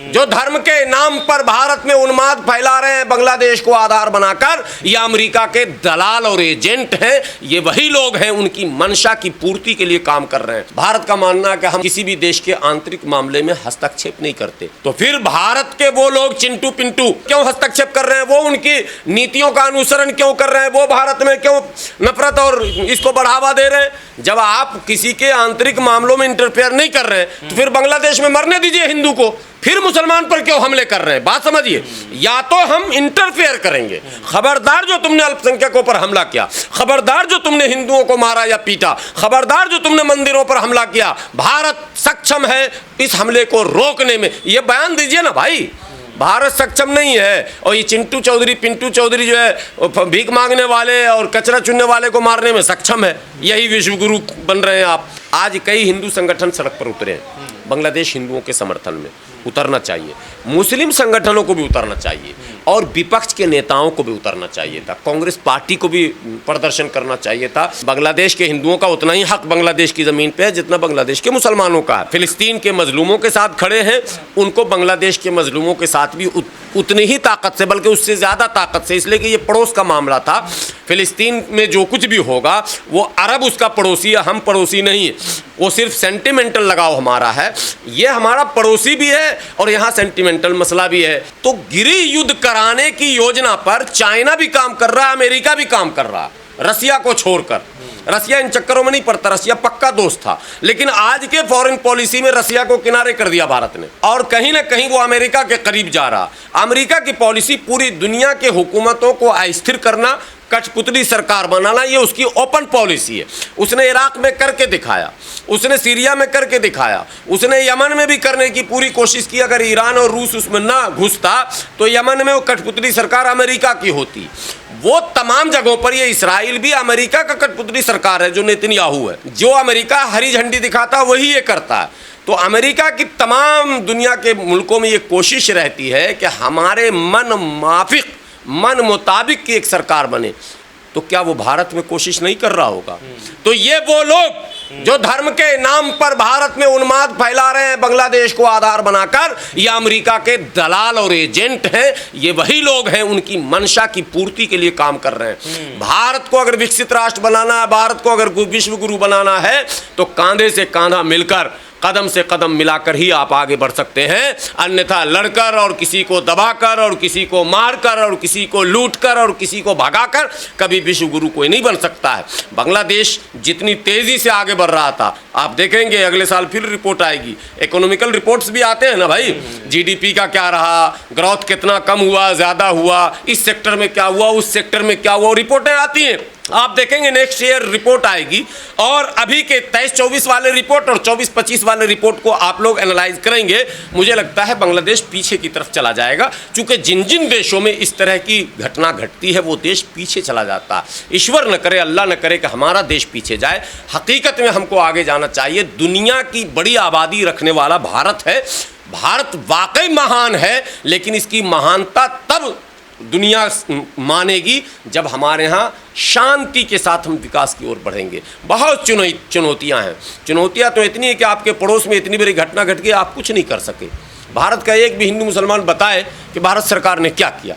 जो धर्म के नाम पर भारत में उन्माद फैला रहे हैं, बांग्लादेश को आधार बनाकर, ये अमेरिका के दलाल और एजेंट हैं। ये वही लोग हैं, उनकी मंशा की पूर्ति के लिए काम कर रहे हैं। भारत का मानना है कि हम किसी भी देश के आंतरिक मामले में हस्तक्षेप नहीं करते, तो फिर भारत के वो लोग चिंटू पिंटू क्यों हस्तक्षेप कर रहे हैं? वो उनकी नीतियों का अनुसरण क्यों कर रहे हैं? वो भारत में क्यों नफरत और इसको बढ़ावा दे रहे हैं? जब आप किसी के आंतरिक मामलों में इंटरफेयर नहीं कर रहे हैं, तो फिर बांग्लादेश में मरने दीजिए हिंदू को, फिर मुसलमान पर क्यों हमले कर रहे हैं? बात समझिए, या तो हम इंटरफेयर करेंगे, खबरदार जो तुमने अल्पसंख्यकों पर हमला किया, खबरदार जो तुमने हिंदुओं को मारा या पीटा, खबरदार जो तुमने मंदिरों पर हमला किया, भारत सक्षम है इस हमले को रोकने में। ये बयान दीजिए ना भाई, भारत सक्षम नहीं है। और ये चिंटू चौधरी पिंटू चौधरी जो है भीख मांगने वाले और कचरा चुनने वाले को मारने में सक्षम है। यही विश्वगुरु बन रहे हैं आप। आज कई हिंदू संगठन सड़क पर उतरे हैं, बांग्लादेश हिंदुओं के समर्थन में उतरना चाहिए, मुस्लिम संगठनों को भी उतरना चाहिए और विपक्ष के नेताओं को भी उतरना चाहिए था, कांग्रेस पार्टी को भी प्रदर्शन करना चाहिए था। बांग्लादेश के हिंदुओं का उतना ही हक बांग्लादेश की ज़मीन पे है जितना बांग्लादेश के मुसलमानों का है। फिलिस्तीन के मजलूमों के साथ खड़े हैं, उनको बांग्लादेश के मजलूमों के साथ भी उतनी ही ताकत से, बल्कि उससे ज़्यादा ताकत से, इसलिए कि ये पड़ोस का मामला था। फिलिस्तीन में जो कुछ भी होगा वो अरब उसका पड़ोसी है, हम पड़ोसी नहीं है। वो सिर्फ सेंटिमेंटल लगाव हमारा है, ये हमारा पड़ोसी भी है और यहाँ सेंटिमेंटल मसला भी है। तो गृह युद्ध कराने की योजना पर चाइना भी काम कर रहा है, अमेरिका भी काम कर रहा है, रसिया को छोड़कर। रसिया इन चक्करों में नहीं पड़ता, रसिया पक्का दोस्त था, लेकिन आज के फॉरेन पॉलिसी में रसिया को किनारे कर दिया भारत ने और कहीं ना कहीं वो अमेरिका के करीब जा रहा। अमेरिका की पॉलिसी पूरी दुनिया के हुकूमतों को अस्थिर करना, कठपुतली सरकार बनाना, ये उसकी ओपन पॉलिसी है। उसने इराक में करके दिखाया, उसने सीरिया में करके दिखाया, उसने यमन में भी करने की पूरी कोशिश की। अगर ईरान और रूस उसमें ना घुसता तो यमन में वो कठपुतली सरकार अमेरिका की होती। वो तमाम जगहों पर ये इसराइल भी अमेरिका का कठपुतली सरकार है, जो नेतन्याहू है। जो अमेरिका हरी झंडी दिखाता वही ये करता है। तो अमेरिका की तमाम दुनिया के मुल्कों में ये कोशिश रहती है कि हमारे मन माफिक, मन मुताबिक की एक सरकार बने। तो क्या वो भारत में कोशिश नहीं कर रहा होगा? तो ये वो लोग जो धर्म के नाम पर भारत में उन्माद फैला रहे हैं, बांग्लादेश को आधार बनाकर, ये अमेरिका के दलाल और एजेंट हैं। ये वही लोग हैं, उनकी मंशा की पूर्ति के लिए काम कर रहे हैं। भारत को अगर विकसित राष्ट्र बनाना है, भारत को अगर विश्व गुरु बनाना है, तो कांधे से कांधा मिलकर, कदम से कदम मिलाकर ही आप आगे बढ़ सकते हैं। अन्यथा लड़कर और किसी को दबाकर और किसी को मारकर और किसी को लूटकर और किसी को भगाकर कभी विश्व गुरु कोई नहीं बन सकता है। बांग्लादेश जितनी तेज़ी से आगे बढ़ रहा था, आप देखेंगे अगले साल फिर रिपोर्ट आएगी, इकोनॉमिकल रिपोर्ट्स भी आते हैं ना भाई, जीडीपी का क्या रहा, ग्रोथ कितना कम हुआ, ज़्यादा हुआ, इस सेक्टर में क्या हुआ, उस सेक्टर में क्या हुआ, रिपोर्टें आती हैं। आप देखेंगे नेक्स्ट ईयर रिपोर्ट आएगी और अभी के 23-24 वाले रिपोर्ट और 24-25 वाले रिपोर्ट को आप लोग एनालाइज करेंगे, मुझे लगता है बांग्लादेश पीछे की तरफ चला जाएगा। क्योंकि जिन जिन देशों में इस तरह की घटना घटती है वो देश पीछे चला जाता है। ईश्वर न करे, अल्लाह न करे कि हमारा देश पीछे जाए। हकीकत में हमको आगे जाना चाहिए। दुनिया की बड़ी आबादी रखने वाला भारत है। भारत वाकई महान है, लेकिन इसकी महानता तब दुनिया मानेगी जब हमारे यहाँ शांति के साथ हम विकास की ओर बढ़ेंगे। बहुत चुनौतियाँ हैं। चुनौतियाँ तो इतनी है कि आपके पड़ोस में इतनी बड़ी घटना घट गई, आप कुछ नहीं कर सके। भारत का एक भी हिंदू मुसलमान बताए कि भारत सरकार ने क्या किया।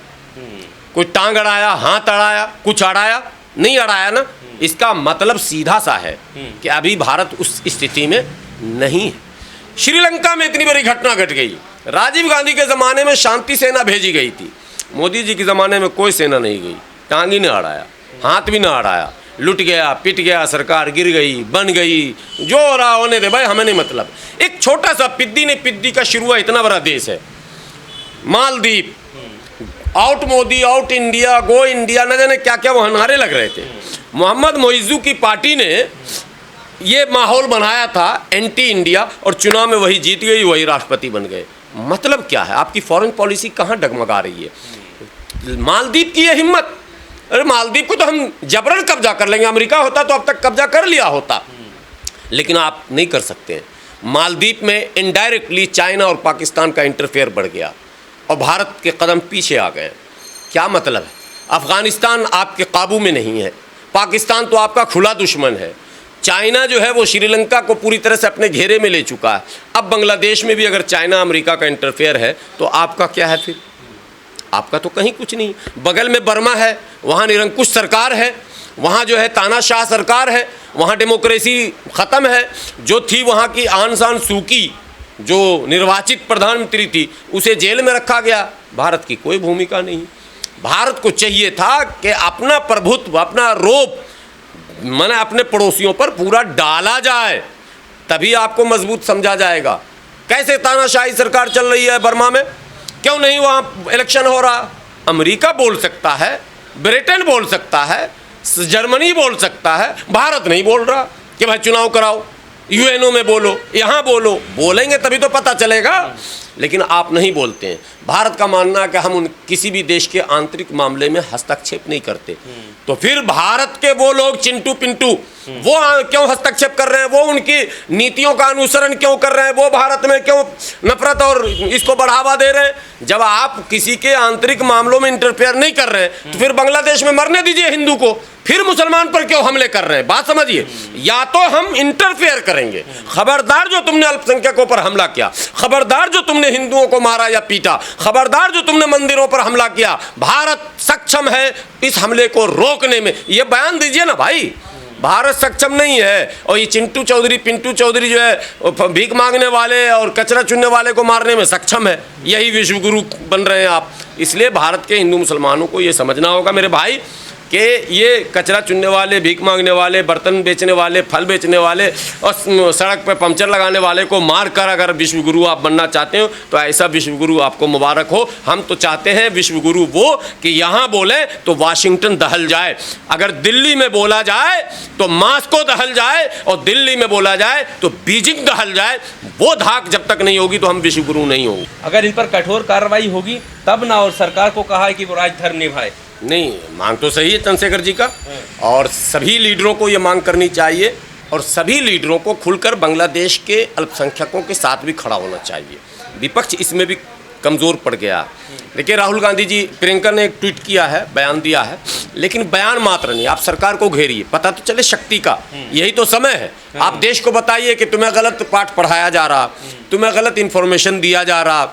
कोई टांग अड़ाया, हाथ अड़ाया, कुछ अड़ाया? नहीं अड़ाया ना। इसका मतलब सीधा सा है कि अभी भारत उस स्थिति में नहीं है। श्रीलंका में इतनी बड़ी घटना घट गई। राजीव गांधी के ज़माने में शांति सेना भेजी गई थी, मोदी जी के ज़माने में कोई सेना नहीं गई, टांग ही न अड़ाया, हाथ भी न अड़ाया, लुट गया, पिट गया, सरकार गिर गई, बन गई, जो हो रहा होने दे भाई, हमें नहीं मतलब। एक छोटा सा पिद्दी ने पिद्दी का शुरू हुआ, इतना बड़ा देश है Maldives. Out Modi, out India, go India, न जाने क्या क्या वहाँ नारे लग रहे थे। मोहम्मद मोइज़ू की पार्टी ने ये माहौल बनाया था एंटी इंडिया, और चुनाव में वही जीत गई, वही राष्ट्रपति बन गए। मतलब क्या है? आपकी फॉरेन पॉलिसी कहाँ डगमगा रही है? मालदीव की ये हिम्मत, अरे मालदीव को तो हम जबरन कब्जा कर लेंगे, अमेरिका होता तो अब तक कब्जा कर लिया होता, लेकिन आप नहीं कर सकते हैं। मालदीव में इनडायरेक्टली चाइना और पाकिस्तान का इंटरफेयर बढ़ गया और भारत के कदम पीछे आ गए। क्या मतलब है? अफ़गानिस्तान आपके काबू में नहीं है, पाकिस्तान तो आपका खुला दुश्मन है, चाइना जो है वो श्रीलंका को पूरी तरह से अपने घेरे में ले चुका है। अब बांग्लादेश में भी अगर चाइना अमेरिका का इंटरफेयर है तो आपका क्या है फिर? आपका तो कहीं कुछ नहीं। बगल में बर्मा है, वहाँ निरंकुश सरकार है, वहाँ जो है तानाशाह सरकार है, वहाँ डेमोक्रेसी ख़त्म है। जो थी वहाँ की आन सान सूकी, जो निर्वाचित प्रधानमंत्री थी, उसे जेल में रखा गया। भारत की कोई भूमिका नहीं। भारत को चाहिए था कि अपना प्रभुत्व, अपना रोब माने अपने पड़ोसियों पर पूरा डाला जाए, तभी आपको मजबूत समझा जाएगा। कैसे तानाशाही सरकार चल रही है बर्मा में? क्यों नहीं वहाँ इलेक्शन हो रहा? अमेरिका बोल सकता है, ब्रिटेन बोल सकता है, जर्मनी बोल सकता है, भारत नहीं बोल रहा कि भाई चुनाव कराओ, यूएनओ में बोलो, यहाँ बोलो। बोलेंगे तभी तो पता चलेगा, लेकिन आप नहीं बोलते हैं। भारत का मानना है कि हम किसी भी देश के आंतरिक मामले में हस्तक्षेप नहीं करते। तो फिर भारत के वो लोग चिंटू पिंटू वो क्यों हस्तक्षेप कर रहे हैं? वो उनकी नीतियों का अनुसरण क्यों कर रहे हैं? वो भारत में क्यों नफरत और इसको बढ़ावा दे रहे हैं? जब आप किसी के आंतरिक मामलों में इंटरफेयर नहीं कर रहे हैं तो फिर बांग्लादेश में मरने दीजिए हिंदू को, फिर मुसलमान पर क्यों हमले कर रहे हैं? बात समझिए। या तो हम इंटरफेयर करेंगे, खबरदार जो तुमने अल्पसंख्यकों पर हमला किया, खबरदार जो तुमने हिंदुओं को मारा या पीटा, खबरदार जो तुमने मंदिरों पर हमला किया, भारत सक्षम है इस हमले को रोकने में। ये बयान दीजिए ना भाई। भारत सक्षम नहीं है, और ये चिंटू चौधरी पिंटू चौधरी जो है भीख मांगने वाले और कचरा चुनने वाले को मारने में सक्षम है। यही विश्वगुरु बन रहे हैं आप। इसलिए भारत के हिंदू मुसलमानों को ये समझना होगा मेरे भाई कि ये कचरा चुनने वाले, भीख मांगने वाले, बर्तन बेचने वाले, फल बेचने वाले और सड़क पर पंचर लगाने वाले को मार कर अगर विश्वगुरु आप बनना चाहते हो तो ऐसा विश्वगुरु आपको मुबारक हो। हम तो चाहते हैं विश्वगुरु वो कि यहाँ बोले तो वाशिंगटन दहल जाए, अगर दिल्ली में बोला जाए तो मास्को दहल जाए, और दिल्ली में बोला जाए तो बीजिंग दहल जाए। वो धाक जब तक नहीं होगी तो हम विश्वगुरु नहीं होंगे। अगर इन पर कठोर कार्रवाई होगी तब ना, और सरकार को कहा है कि वो राजधर्म निभाए। नहीं, मांग तो सही है चंद्रशेखर जी का, और सभी लीडरों को ये मांग करनी चाहिए, और सभी लीडरों को खुलकर बांग्लादेश के अल्पसंख्यकों के साथ भी खड़ा होना चाहिए। विपक्ष इसमें भी कमज़ोर पड़ गया। देखिए राहुल गांधी जी, प्रियंका ने एक ट्वीट किया है, बयान दिया है, लेकिन बयान मात्र नहीं, आप सरकार को घेरिए, पता तो चले शक्ति का। यही तो समय है। आप देश को बताइए कि तुम्हें गलत पाठ पढ़ाया जा रहा, तुम्हें गलत इन्फॉर्मेशन दिया जा रहा,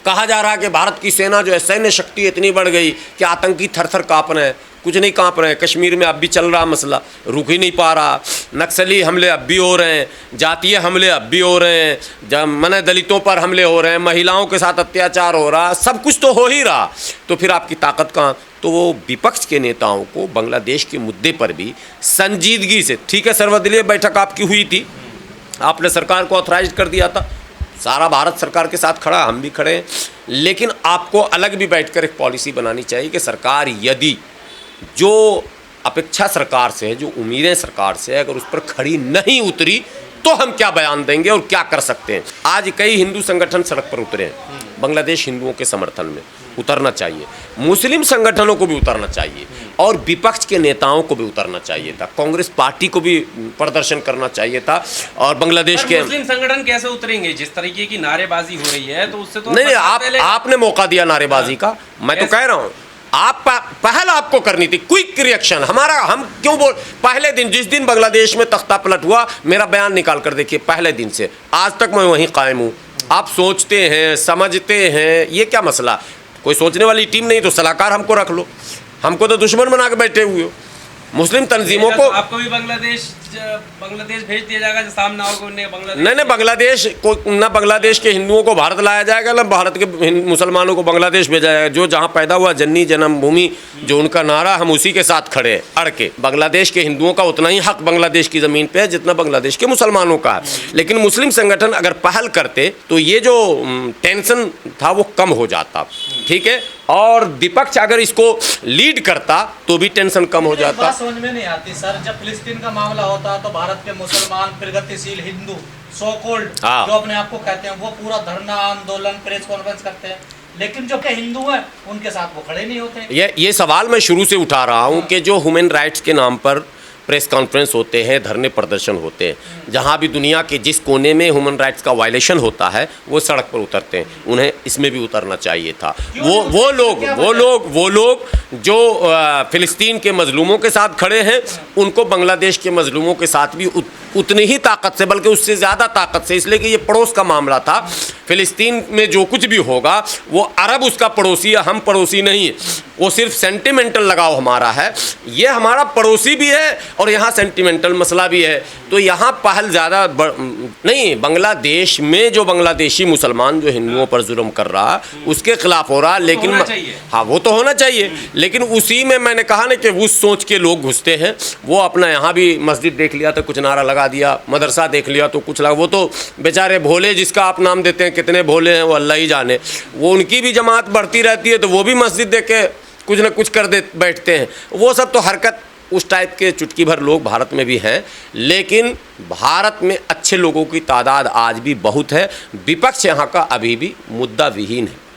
कहा जा रहा है कि भारत की सेना जो है सैन्य शक्ति इतनी बढ़ गई कि आतंकी थर-थर काँप रहे हैं। कुछ नहीं काँप रहे हैं। कश्मीर में अब भी चल रहा मसला, रुक ही नहीं पा रहा। नक्सली हमले अब भी हो रहे हैं, जातीय हमले अब भी हो रहे हैं, जब मने दलितों पर हमले हो रहे हैं, महिलाओं के साथ अत्याचार हो रहा, सब कुछ तो हो ही रहा। तो फिर आपकी ताकत कहाँ? तो वो विपक्ष के नेताओं को बांग्लादेश के मुद्दे पर भी संजीदगी से, ठीक है सर्वदलीय बैठक आपकी हुई थी, आपने सरकार को ऑथराइज कर दिया था, सारा भारत सरकार के साथ खड़ा, हम भी खड़े हैं, लेकिन आपको अलग भी बैठकर एक पॉलिसी बनानी चाहिए कि सरकार यदि जो अपेक्षा सरकार से है, जो उम्मीदें सरकार से है, अगर उस पर खड़ी नहीं उतरी तो हम क्या बयान देंगे और क्या कर सकते हैं। आज कई हिंदू संगठन सड़क पर उतरे हैं, बांग्लादेश हिंदुओं के समर्थन में उतरना चाहिए, मुस्लिम संगठनों को भी उतरना चाहिए, और विपक्ष के नेताओं को भी उतरना चाहिए था, कांग्रेस पार्टी को भी प्रदर्शन करना चाहिए था। और बांग्लादेश के मुस्लिम संगठन कैसे उतरेंगे? जिस तरीके की नारेबाजी हो रही है तो उससे तो नहीं, आपने मौका दिया नारेबाजी का। मैं तो कह रहा हूँ आप पहल आपको करनी थी, क्विक रिएक्शन। हम क्यों बोल, पहले दिन जिस दिन बांग्लादेश में तख्ता पलट हुआ, मेरा बयान निकाल कर देखिए, पहले दिन से आज तक मैं वहीं कायम हूँ। आप सोचते हैं, समझते हैं, ये क्या मसला? कोई सोचने वाली टीम नहीं तो सलाहकार हमको रख लो, हमको तो दुश्मन बना के बैठे हुए हो। मुस्लिम तंजीमों को आपको भी बांग्लादेश भेज दिया जाएगा जो सामने आओगे। नहीं, बांग्लादेश को ना, बांग्लादेश के हिंदुओं को भारत लाया जाएगा ना भारत के मुसलमानों को बांग्लादेश भेजा जाएगा। जो जहाँ पैदा हुआ, जन्नी जन्मभूमि, जो उनका नारा, हम उसी के साथ खड़े हैं अड़ के। बांग्लादेश के हिंदुओं का उतना ही हक बांग्लादेश की ज़मीन पे है जितना बांग्लादेश के मुसलमानों का है। लेकिन मुस्लिम संगठन अगर पहल करते तो ये जो टेंशन था वो कम हो जाता, ठीक है, और विपक्ष अगर इसको लीड करता तो भी टेंशन कम हो जाता। समझ में नहीं आती सर, जब फिलिस्तीन का मामला होता तो भारत के मुसलमान प्रगतिशील हिंदू सो कॉल्ड जो अपने आप को कहते हैं, वो पूरा धरना, आंदोलन, प्रेस कॉन्फ्रेंस करते हैं, लेकिन जो के हिंदू हैं उनके साथ वो खड़े नहीं होते। ये सवाल मैं शुरू से उठा रहा हूँ कि जो ह्यूमन राइट्स के नाम पर प्रेस कॉन्फ्रेंस होते हैं, धरने प्रदर्शन होते हैं। जहाँ भी दुनिया के जिस कोने में ह्यूमन राइट्स का वायलेशन होता है वो सड़क पर उतरते हैं। उन्हें इसमें भी उतरना चाहिए था। वो लोग जो फ़िलिस्तीन के मजलूमों के साथ खड़े हैं, उनको बांग्लादेश के मजलूमों के साथ भी उतनी ही ताकत से, बल्कि उससे ज़्यादा ताकत से, इसलिए कि ये पड़ोस का मामला था। फ़िलिस्तीन में जो कुछ भी होगा वो अरब उसका पड़ोसी है, हम पड़ोसी नहीं है। वो सिर्फ सेंटिमेंटल लगाव हमारा है, ये हमारा पड़ोसी भी है और यहाँ सेंटिमेंटल मसला भी है। तो यहाँ पहल ज़्यादा नहीं, बांग्लादेश में जो बांग्लादेशी मुसलमान जो हिंदुओं पर जुल्म कर रहा उसके खिलाफ हो रहा, लेकिन हाँ वो तो होना चाहिए, लेकिन उसी में मैंने कहा ना कि उस सोच के लोग घुसते हैं। वो अपना यहाँ भी मस्जिद देख लिया तो कुछ नारा लगा दिया, मदरसा देख लिया तो कुछ लगा। वो तो बेचारे भोले, जिसका आप नाम देते हैं, कितने भोले हैं वो अल्लाह ही जाने। वो उनकी भी जमात बढ़ती रहती है तो वो भी मस्जिद देख के कुछ ना कुछ कर दे बैठते हैं। वो सब तो हरकत उस टाइप के चुटकी भर लोग भारत में भी हैं, लेकिन भारत में अच्छे लोगों की तादाद आज भी बहुत है। विपक्ष यहाँ का अभी भी मुद्दा विहीन है।